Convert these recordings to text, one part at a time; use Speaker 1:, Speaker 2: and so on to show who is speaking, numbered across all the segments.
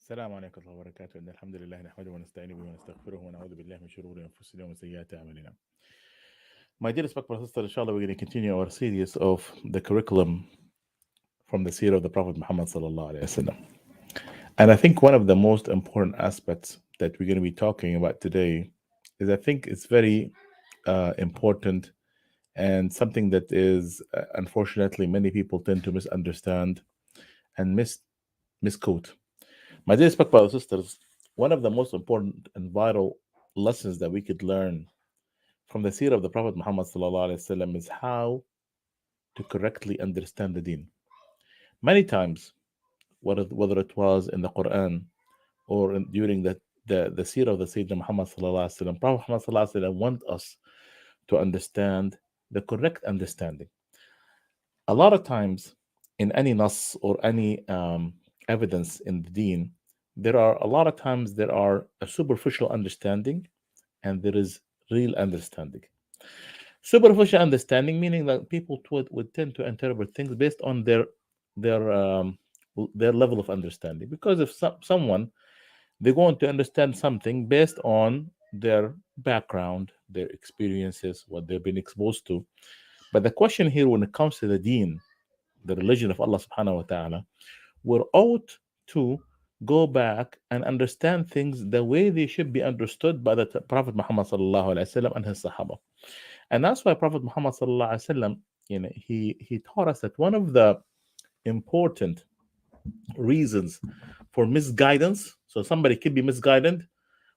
Speaker 1: السلام عليكم ورحمة الله وبركاته. إن الحمد لله نحمده ونستعينه به ونستغفره ونعوذ بالله من شرور أنفسنا ومن سيئات أعمالنا. My dear respectful sister, inshallah, we're going to continue our series of the curriculum from the seerah of the Prophet Muhammad sallallahu alaihi wasallam. And I think one of the most important aspects that we're going to be talking about today is I think it's very important and something that is unfortunately many people tend to misunderstand and misquote. My dear respectful sisters, one of the most important and vital lessons that we could learn from the seerah of the Prophet Muhammad sallallahu alaihi wasallam is how to correctly understand the deen. Many times, whether it was in the Quran or during the seerah of the Sayyidina Muhammad sallallahu alaihi wasallam, Prophet Muhammad sallallahu alaihi wasallam want us to understand the correct understanding. A lot of times, in any nas or any evidence in the deen, there are a lot of times there are a superficial understanding and there is real understanding. Superficial understanding meaning that people would tend to interpret things based on their um, their level of understanding. Because if someone they're going to understand something based on their background, their experiences, what they've been exposed to. But the question here, when it comes to the deen, the religion of Allah Subhanahu wa Taala, we're ought to go back and understand things the way they should be understood by the Prophet Muhammad sallallahu alaihi wasallam and his Sahaba. And that's why Prophet Muhammad sallallahu alaihi wasallam, he taught us that one of the important reasons for misguidance, so somebody could be misguided.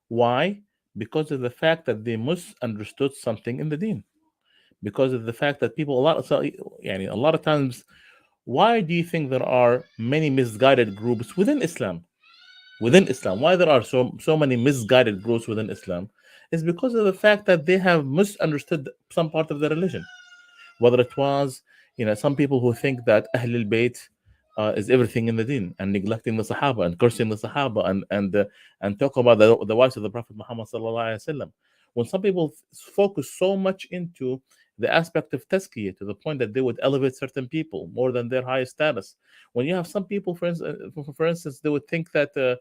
Speaker 1: Why? Because of the fact that they misunderstood something in the deen. Because of the fact that people a lot of times, why do you think there are many misguided groups within Islam? Within Islam, why there are so many misguided groups within Islam is because of the fact that they have misunderstood some part of the religion. Whether it was, some people who think that Ahlul Bayt is everything in the deen and neglecting the Sahaba and cursing the Sahaba and talk about the wives of the Prophet Muhammad sallallahu alaihi wasallam. When some people focus so much into the aspect of tazkiyah to the point that they would elevate certain people more than their highest status. When you have some people, for instance, they would think that they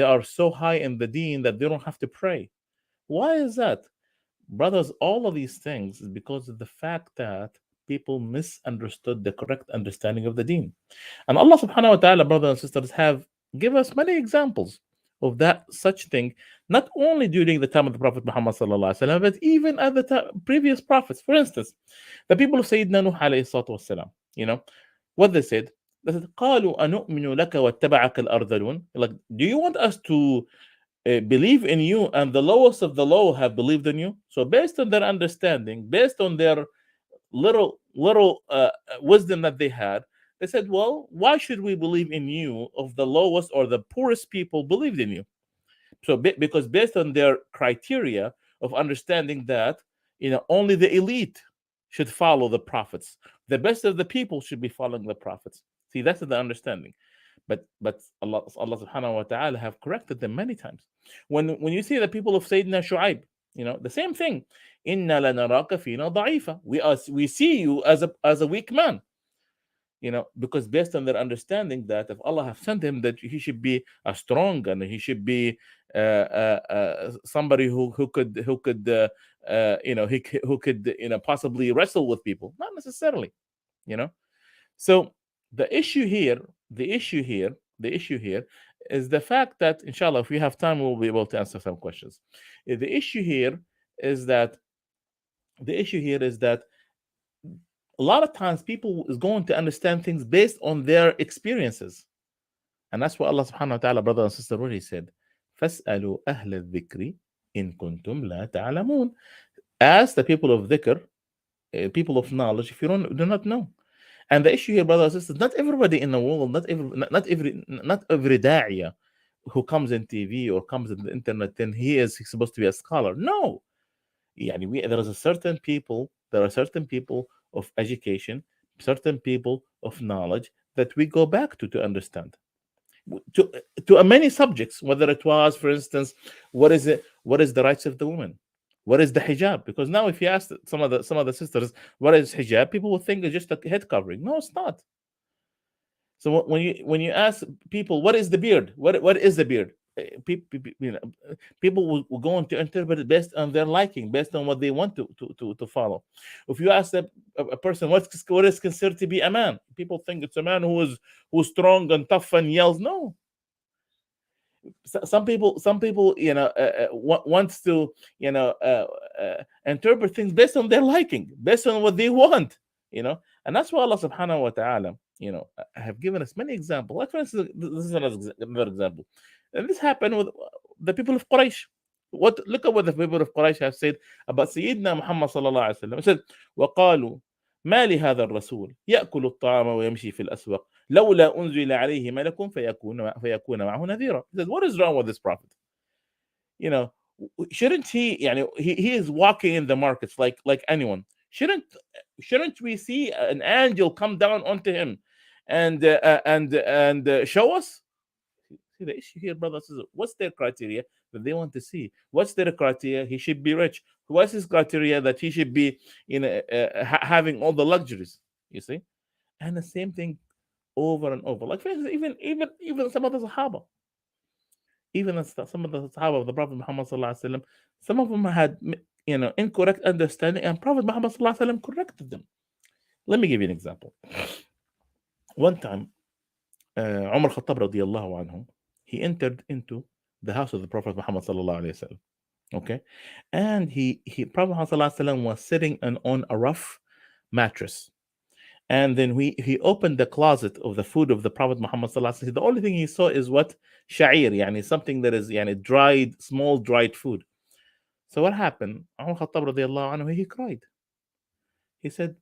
Speaker 1: are so high in the deen that they don't have to pray. Why is that? Brothers, all of these things is because of the fact that people misunderstood the correct understanding of the deen. And Allah subhanahu wa ta'ala, brothers and sisters, have give us many examples of that such thing, not only during the time of the Prophet Muhammad sallallahu alaihi wasallam, but even at the previous prophets. For instance, the people of Sayyidina Nuh alayhi salatu wasalam, what they said, قالوا أنؤمن لك واتبعك الأرذلون. Like, do you want us to believe in you and the lowest of the low have believed in you? So based on their understanding, based on their little wisdom that they had, they said, well, why should we believe in you of the lowest or the poorest people believed in you? So because based on their criteria of understanding that only the elite should follow the prophets, the best of the people should be following the prophets. See, that's the understanding. But Allah subhanahu wa ta'ala have corrected them many times. When you see the people of Sayyidina Shu'aib, the same thing. Inna lanaraka fina da'ifa. We see you as a weak man. Because based on their understanding that if Allah have sent him, that he should be a strong and he should be somebody who could possibly wrestle with people. Not necessarily. you know so the issue here the issue here the issue here is the fact that, inshallah, if we have time, we'll be able to answer some questions. The issue here is that a lot of times people is going to understand things based on their experiences. And that's what Allah subhanahu wa ta'ala, brother and sister, already said. فَاسْأَلُوا أَهْلَ الذِّكْرِ إِن كُنْتُمْ لَا تَعْلَمُونَ. Ask the people of dhikr, people of knowledge, if you do not know. And the issue here, brothers and sisters, not everybody in the world, not every da'iyah who comes in TV or comes in the internet, then he is supposed to be a scholar. No. There are certain people of education, certain people of knowledge that we go back to understand. To many subjects, whether it was, for instance, what is the rights of the woman, what is the hijab? Because now, if you ask some of the sisters what is hijab, people will think it's just a head covering. No, it's not. So when you ask people what is the beard, what is the beard, people, people will go on to interpret it based on their liking, based on what they want to follow. If you ask a person what is considered to be a man, people think it's a man who's strong and tough and yells. No, some people wants to interpret things based on their liking, based on what they want, and that's why Allah subhanahu wa ta'ala have given us many examples. Like, for instance, this is another example, and this happened with the people of Quraysh. Look at what the people of Quraysh have said about Sayyidina Muhammad sallallahu alaihi wasallam. It said, وقالوا ما لهذا الرسول يأكل الطعام ويمشي في الأسواق لولا أنزل عليه ملك فيكون معه نذيرا. He says, what is wrong with this prophet? You know, shouldn't he is walking in the markets like anyone. Shouldn't we see an angel come down onto him and show us? See the issue here, brothers. What's their criteria that they want to see? What's their criteria? He should be rich. What's his criteria that he should be having all the luxuries? You see, and the same thing over and over. Like, for instance, even some of the Sahaba, some of the Sahaba of the Prophet Muhammad sallallahu alaihi wasallam, some of them had incorrect understanding, and Prophet Muhammad sallallahu alaihi wasallam corrected them. Let me give you an example. One time, Umar Khattab radiallahu anhu, he entered into the house of the Prophet Muhammad sallallahu alaihi wasallam. Okay, and Prophet Muhammad sallallahu alaihi wasallam was sitting on a rough mattress. And then he opened the closet of the food of the Prophet Muhammad sallallahu alaihi wasallam. The only thing he saw is what? Sha'ir, something that is small dried food. So what happened? Umar Khattab radiallahu anhu, he cried. He said,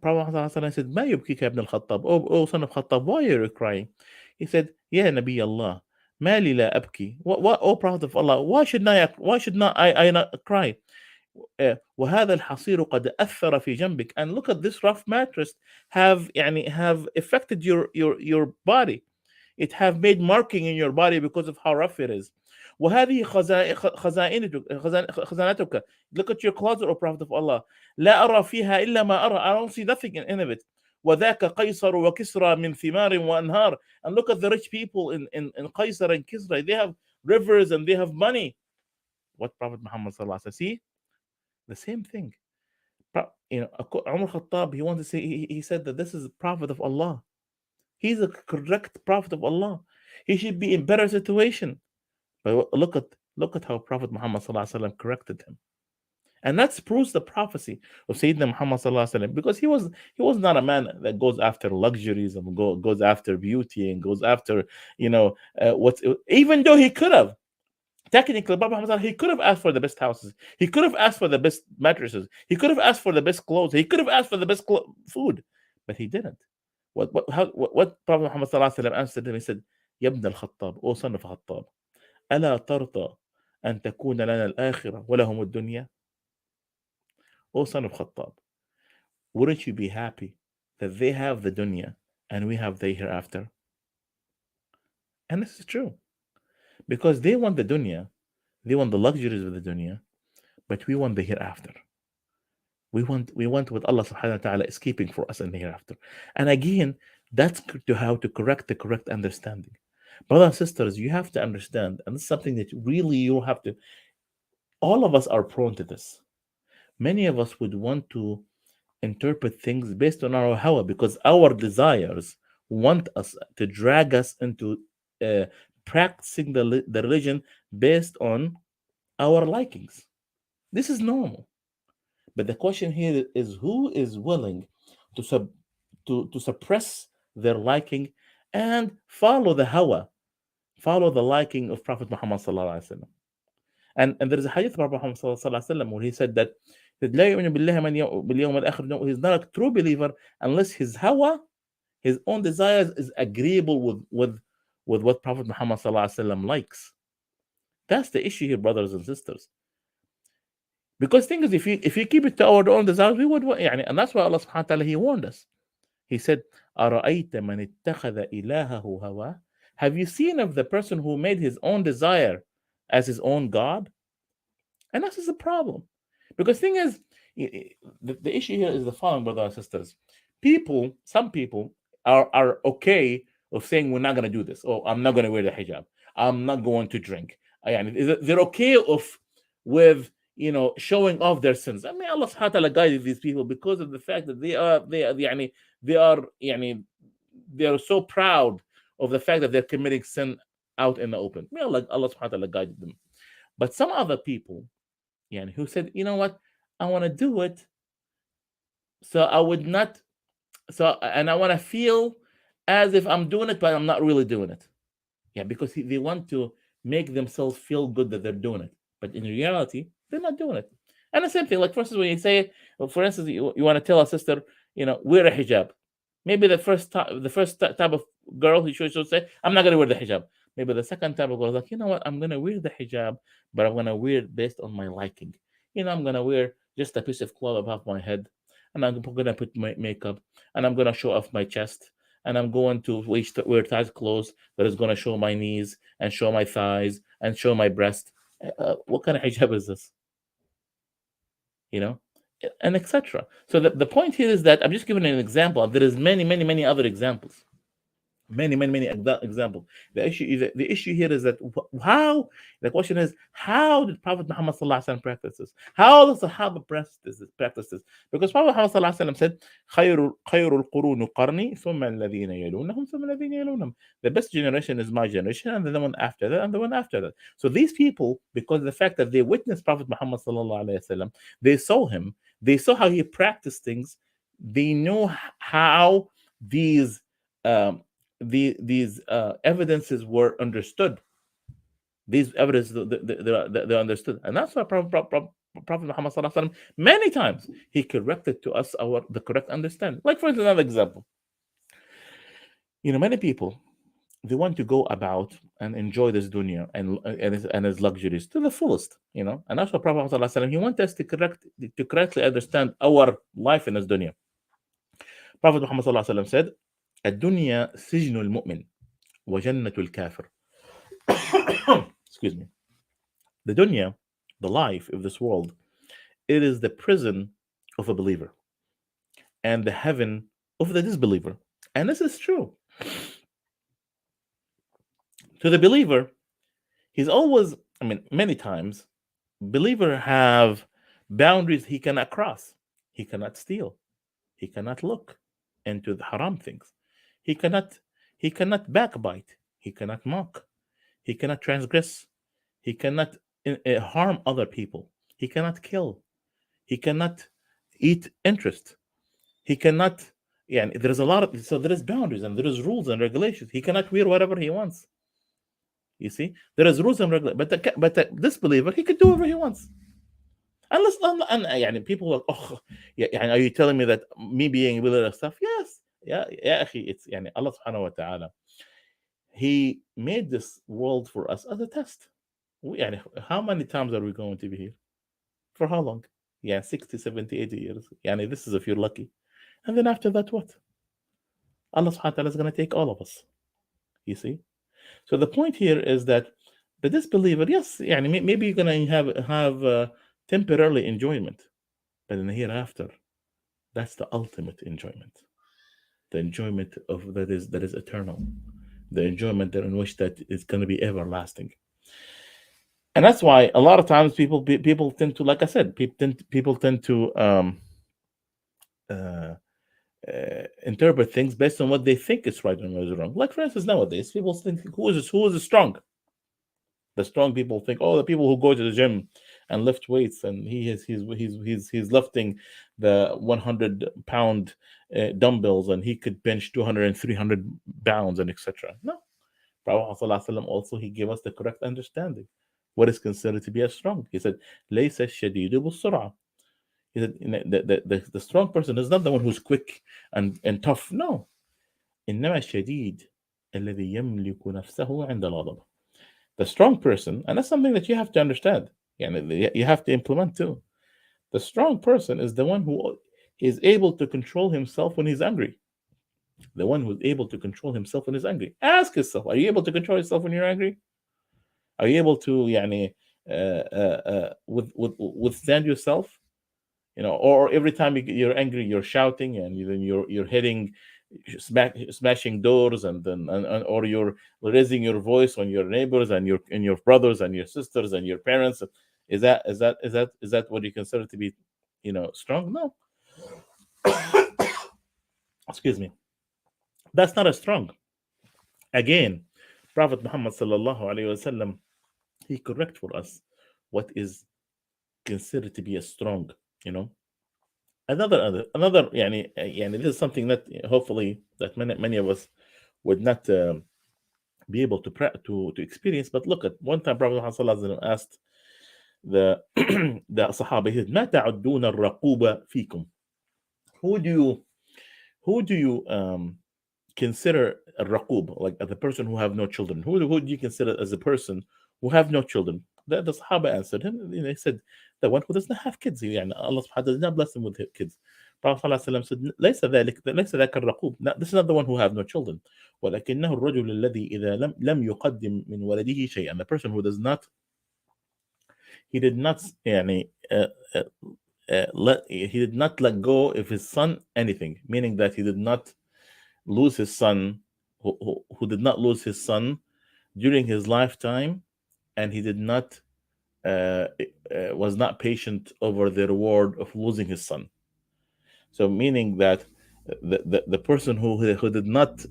Speaker 1: Prophet Muhammad said, ما يبكيك يا ابن الخطاب? Oh son of Khattab, why are you crying? He said, يا نبي الله ما لي لا أبكي. What, oh Prophet of Allah, why should not I not cry? وهذا الحصير قد أثر في جنبك. And look at this rough mattress have affected your body. It have made marking in your body because of how rough it is. وهذه خزانتك. Look at your closet, O Prophet of Allah. لا أرى فيها إلا ما أرى. I don't see nothing in of it. وذاك قيصر وكسرى من ثمار وأنهار. And look at the rich people in Qaisar and Kisra. They have rivers and they have money. What Prophet Muhammad sallallahu alaihi wasallam see? The same thing. Umar Khattab, he wanted to say, he said that this is a prophet of Allah. He's a correct prophet of Allah. He should be in better situation. But look at how Prophet Muhammad sallallahu alaihi wasallam corrected him. And that proves the prophecy of Sayyidina Muhammad sallallahu alaihi wasallam, because he was not a man that goes after luxuries and goes after beauty and goes after even though he could have. Technically, Prophet Muhammad, he could have asked for the best houses. He could have asked for the best mattresses. He could have asked for the best clothes. He could have asked for the best food, but he didn't. What Prophet Muhammad sallallahu alaihi wasallam answered him? He said, "Ya ibn al-Khattab, O son of Khattab, ألا ترضى أن تكون لنا الآخرة ولهم الدنيا?" O son of Khattab, wouldn't you be happy that they have the dunya and we have the hereafter? And this is true. Because they want the dunya, they want the luxuries of the dunya, but we want the hereafter. We want what Allah subhanahu wa ta'ala is keeping for us in the hereafter. And again, that's how to correct the correct understanding. Brothers and sisters, you have to understand, and this is something that really you have to, all of us are prone to this. Many of us would want to interpret things based on our hawa, because our desires want us to drag us into practicing the religion based on our likings. This is normal. But the question here is, who is willing to suppress their liking and follow the hawa, follow the liking of Prophet Muhammad sallallahu alaihi wasallam? And there is a hadith of Prophet Muhammad sallallahu alaihi wasallam where he said that لا يؤمن بالله باليوم الآخر. No, he's not a true believer unless his hawa, his own desires, is agreeable with what Prophet Muhammad sallallahu alaihi wasallam likes. That's the issue here, brothers and sisters. Because thing is, if you keep it to our own desires, we would, and that's why Allah subhanahu wa ta'ala, he warned us. He said, أَرَأَيْتَ مَنِ اتَّخَذَ إِلَهَهُ هَوَاهُ. Have you seen of the person who made his own desire as his own God? And this is a problem. Because thing is, the issue here is the following, brothers and sisters. Some people, are okay of saying we're not going to do this. Oh, I'm not going to wear the hijab. I'm not going to drink. And they're okay with showing off their sins. I mean, Allah subhanahu wa ta'ala guided these people because of the fact that they are they are so proud of the fact that they're committing sin out in the open. May Allah subhanahu wa ta'ala guided them. But some other people, who said, you know what, I want to do it, so I would not, and I want to feel as if I'm doing it, but I'm not really doing it. Yeah, because they want to make themselves feel good that they're doing it, but in reality, they're not doing it. And the same thing, like for instance, when you say, well, for instance, you want to tell a sister, wear a hijab. Maybe the first type of girl, he should say, I'm not going to wear the hijab. Maybe the second type of girl is like, you know what, I'm going to wear the hijab, but I'm going to wear it based on my liking. I'm going to wear just a piece of cloth above my head, and I'm going to put my makeup, and I'm going to show off my chest, and I'm going to wear tight clothes that is going to show my knees and show my thighs and show my breast. What kind of hijab is this? You know, and etc. So the point here is that I'm just giving an example. There is many other examples. Many examples. The issue here is that how the question is, how did Prophet Muhammad sallallahu alaihi wasallam practice this? How the Sahaba practice this? Because Prophet Muhammad sallallahu alaihi wasallam said, خير القرون قرني ثم الذين يلونهم ثم الذين يلونهم. The best generation is my generation, and then the one after that, and the one after that. So these people, because of the fact that they witnessed Prophet Muhammad sallallahu alaihi wasallam, they saw him, they saw how he practiced things, they know how these these evidences were understood. These evidences they're understood, and that's why Prophet Muhammad sallallahu alaihi wasallam many times he corrected to us the correct understanding. Like for instance, another example. Many people, they want to go about and enjoy this dunya and its luxuries to the fullest. And that's why Prophet Muhammad sallallahu alaihi wasallam he wants us to correctly understand our life in this dunya. Prophet Muhammad sallallahu alaihi wasallam said, الدنيا سجن المؤمن وجنة الكافر. Excuse me. The dunya, the life of this world, it is the prison of a believer and the heaven of the disbeliever. And this is true. To the believer, he's always, many times, believer have boundaries he cannot cross. He cannot steal. He cannot look into the haram things. He cannot backbite. He cannot mock. He cannot transgress. He cannot harm other people. He cannot kill. He cannot eat interest. He cannot. Yeah, there's a lot of, so there is boundaries and there is rules and regulations. He cannot wear whatever he wants. You see, there is rules and regulations. But the disbeliever, he could do whatever he wants. And people are like, oh, yeah, are you telling me that me being a believer stuff? Yes. Yeah, it's Allah subhanahu wa ta'ala. He made this world for us as a test. How many times are we going to be here? For how long? 60, 70, 80 years. This is if you're lucky. And then after that, what? Allah subhanahu wa ta'ala is going to take all of us. You see? So the point here is that the disbeliever, yes, maybe you're going to have temporary enjoyment. But in the hereafter, that's the ultimate enjoyment. The enjoyment of that is eternal. The enjoyment in which that is going to be everlasting. And that's why a lot of times people tend to, like I said, people tend to interpret things based on what they think is right and what is wrong. Like for instance, nowadays people think who is strong. The strong people think, oh, the people who go to the gym and lift weights, and he's lifting the 100-pound dumbbells, and he could bench 200 and 300 pounds, and etc. No, Prophet ﷺ also he gave us the correct understanding. What is considered to be as strong? He said, ليس الشديد بالسرعة. He said, the strong person is not the one who's quick and tough. No. إنما الشديد الذي يملك نفسه عند الغضب. The strong person, and that's something that you have to understand. You have to implement too. The strong person is the one who is able to control himself when he's angry. The one who's able to control himself when he's angry. Ask yourself, are you able to control yourself when you're angry? Are you able to withstand yourself? Or every time you're angry, you're shouting and you're hitting smashing doors, and or you're raising your voice on your neighbors and your brothers and your sisters and your parents. Is that what you consider to be, strong? No, excuse me. That's not a strong. Again, Prophet Muhammad sallallahu alaihi wasallam, he correct for us what is considered to be a strong. You know, another yani this is something that hopefully that many of us would not be able to to experience. But look, at one time Prophet Muhammad sallallahu alaihi wasallam asked the the Sahaba, he said, "ما تعدون الرقوبة فيكم?" Who do you who do you consider a raqub, like the person who have no children? Who do you consider as a person who have no children? The Sahaba answered him. They said, the one who doesn't have kids. Yani Allah subhanahu wa ta'ala does not bless him with kids. Prophet sallallahu alaihi wasallam said, ليس ذاك الرقوب. This is not the one who have no children. ولكنه الرجل الذي إذا لم يقدم من ولده شيئا. The person who does not, he did not يعني he did not let go of his son anything, meaning that he did not lose his son, who did not lose his son during his lifetime, and he did not was not patient over the reward of losing his son. So meaning that the person who did not,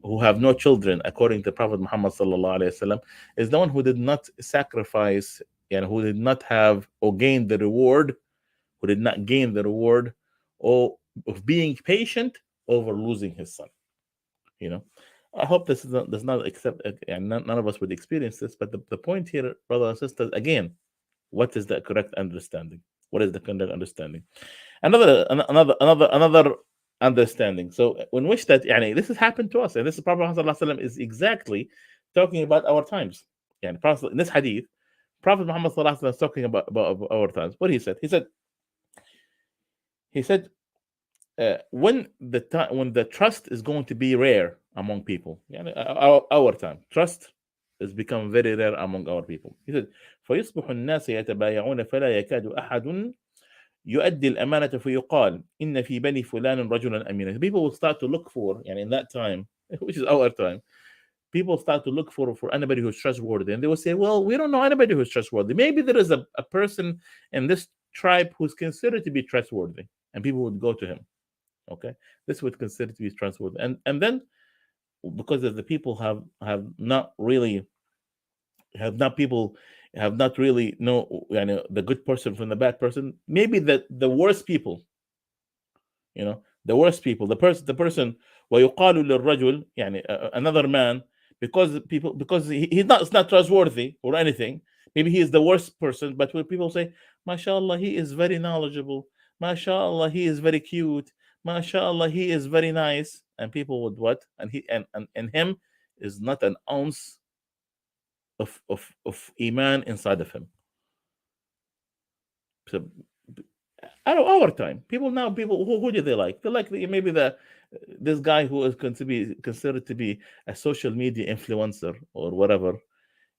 Speaker 1: who have no children, according to Prophet Muhammad sallallahu alaihi wasallam, is the one who did not sacrifice and who did not have or gain the reward, who did not gain the reward or of being patient over losing his son. You know, I hope this does not accept, and none of us would experience this. But the point here, brothers and sisters, again, what is the correct understanding? What is the correct understanding? Another understanding. So in which that, yani, this has happened to us, and this is Prophet Muhammad is exactly talking about our times. And in this hadith, Prophet Muhammad is talking about our times. What he said, he said, when the trust is going to be rare among people, يعني our time, trust has become very rare among our people. He said, فيصبح الناس يتبايعون فلا يكاد أحد يؤدي الأمانة فيقال إن في بني فلان رجلا أمينا. People will start to look for, يعني in that time, which is our time, people start to look for anybody who's trustworthy, and they will say, well, we don't know anybody who's trustworthy. Maybe there is a person in this tribe who's considered to be trustworthy, and people would go to him. Okay, this would consider to be trustworthy, and then because of the people have not really know, the good person from the bad person. Maybe the worst people, the worst people, the person ويقال للرجل, another man, because he's not trustworthy or anything. Maybe he is the worst person, but when people say, MashaAllah, he is very knowledgeable, MashaAllah, he is very cute, MashaAllah, he is very nice, and people would what? And he and him is not an ounce of iman inside of him. So out of our time, people who do they like? They like maybe this guy who is considered to be a social media influencer or whatever.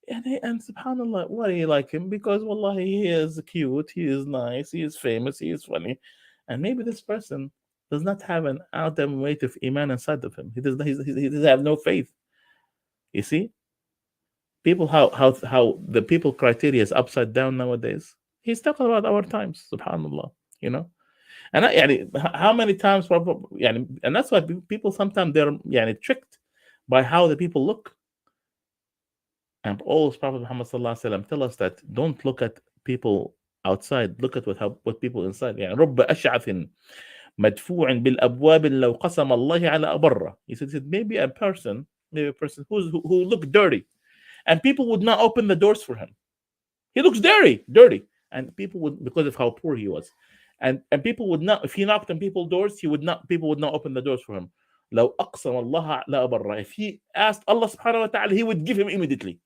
Speaker 1: And subhanallah, why do you like him? Because wallahi, he is cute, he is nice, he is famous, he is funny. And maybe this person does not have an atom weight of iman inside of him. He does have no faith. You see? People, how the people criteria is upside down nowadays. He's talking about our times, subhanallah, and how many times, and that's why people sometimes they're tricked by how the people look. And always Prophet Muhammad sallallahu alaihi wasallam tell us that don't look at people outside, look at what people inside. رب أشعث مدفوع بالأبواب لو قسم الله على أبره. He said maybe a person who look dirty, and people would not open the doors for him. He looks dirty, and people would, because of how poor he was, and people would not, if he knocked on people's doors, people would not open the doors for him. لو أقسم الله لا أبره. If he asked Allah subhanahu wa ta'ala, he would give him immediately.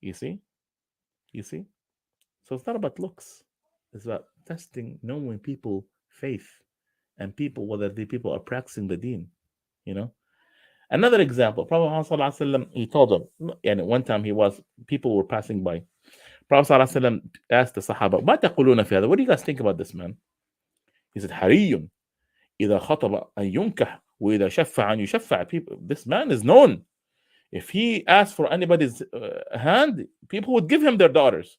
Speaker 1: You see? So it's not about looks. It's about testing, knowing people faith, and people, whether the people are practicing the deen. Another example, Prophet Muhammad, he told them, and one time people were passing by. Prophet asked the Sahaba, ما تقولون في هذا? What do you guys think about this man? He said, حري إذا خطب أن ينكح وإذا شفع أن يشفع. People, this man is known. If he asked for anybody's hand, people would give him their daughters.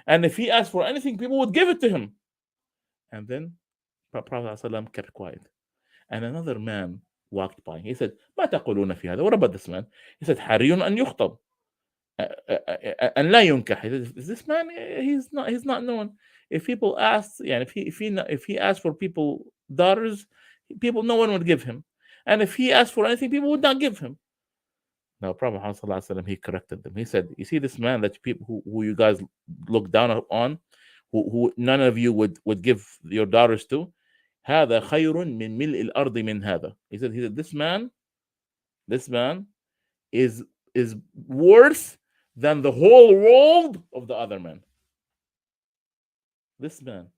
Speaker 1: And if he asked for anything, people would give it to him. And then Prophet ﷺ kept quiet. And another man walked by. He said, ما تقولون في هذا? What about this man? He said, حري أن يخطب أن لا ينكح. He said, this man, he's not known. If people ask, يعني if he asked for people daughters, people, no one would give him. And if he asked for anything, people would not give him. Now, Prophet Muhammad, he corrected them. He said, you see this man that people who you guys look down on, who none of you would give your daughters to, هذا خير من ملء الأرض من هذا. He said, this man is worse than the whole world of the other man. This man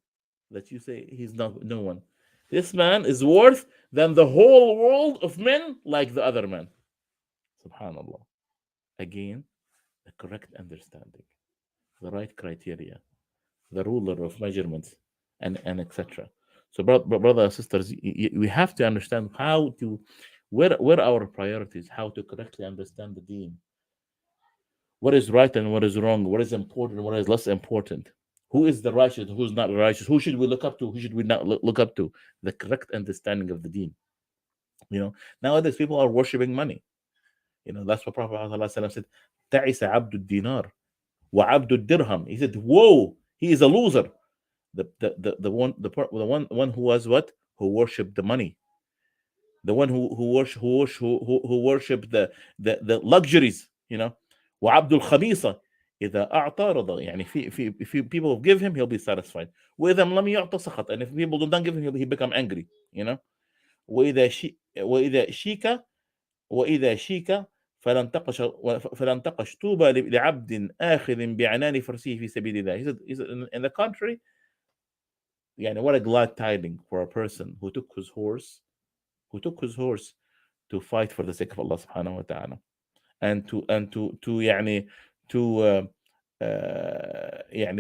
Speaker 1: that you say he's not no one, this man is worse than the whole world of men like the other man. Subhanallah. Again, the correct understanding, the right criteria, the ruler of measurements, and etc. So, brothers and sisters, we have to understand how to, where our priorities, how to correctly understand the deen. What is right and what is wrong? What is important and what is less important? Who is the righteous and who's not righteous? Who should we look up to? Who should we not look up to? The correct understanding of the deen. Nowadays people are worshiping money. That's what Prophet ﷺ said, تعس عبد الدينار وعبد الدرهم. He said, whoa, he is a loser. The one who was what? Who worshipped the money. The one who worshipped the luxuries. وعبد الخبيثة إذا أعطى رضى. يعني if people give him, he'll be satisfied. وإذا لم يعطى سخط. And if people don't give him, he become angry. وإذا شيك فلن تقش طوبى لعبد آخذ بعنان فرسه في سبيل الله. He said in the contrary, what a glad tiding for a person who took his horse to fight for the sake of Allah subhanahu wa ta'ala, and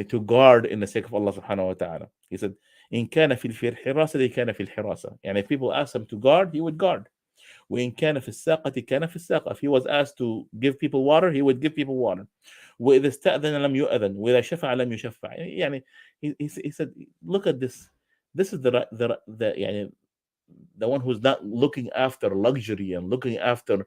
Speaker 1: to guard in the sake of Allah subhanahu wa ta'ala. He said, إن كان في الحراسة كان في الحراسة. If people asked him to guard, he would guard. وإن كان في الساقة كان في الساقة. If he was asked to give people water, he would give people water. وإذا استأذن لم يؤذن وإذا شفع لم يشفع. He said, look at this. This is the one who's not looking after luxury and looking after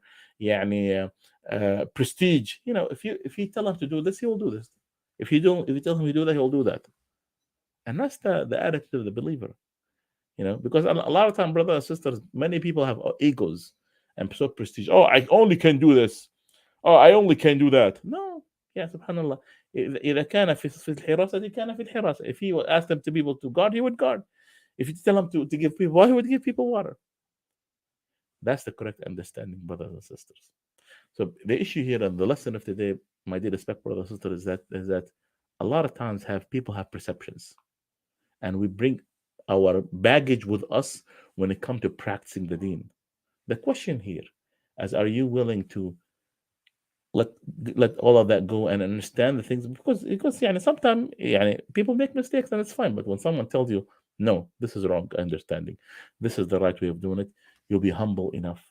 Speaker 1: prestige. If you tell him to do this, he will do this. If you tell him to do that, he will do that. And that's the attitude of the believer. Because a lot of time, brothers and sisters, many people have egos and so prestige. Oh, I only can do this. Oh, I only can do that. No. Yeah, subhanallah. إذا كان في الحراسة كان في الحراسة. If he asked them to people to guard, he would guard. If you tell him to give people water, he would give people water. That's the correct understanding, brothers and sisters. So the issue here and the lesson of today, my dear respect, brothers and sisters, is that a lot of times people have perceptions, and we bring our baggage with us when it comes to practicing the deen. The question here is, are you willing to let all of that go and understand the things? Because sometimes people make mistakes and it's fine. But when someone tells you, no, this is wrong understanding, this is the right way of doing it, you'll be humble enough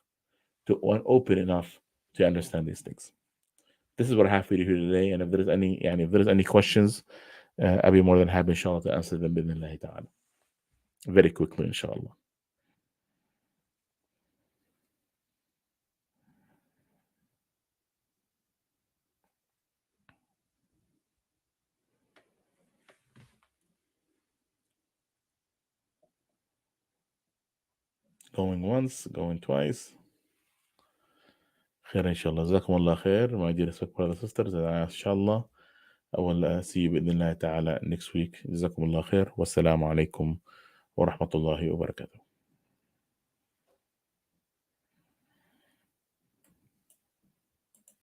Speaker 1: to open enough to understand these things. This is what I have for you here today. And if there's any questions, I'll be more than happy, inshallah, to answer them bi'idhnillahi ta'ala. Very quickly, inshallah. Going once, going twice. خير إن شاء الله. جزاكم الله خير, my dear respect brothers and sisters. إن شاء الله I will see you بإذن الله تعالى next week. جزاكم الله خير, والسلام عليكم ورحمة الله وبركاته.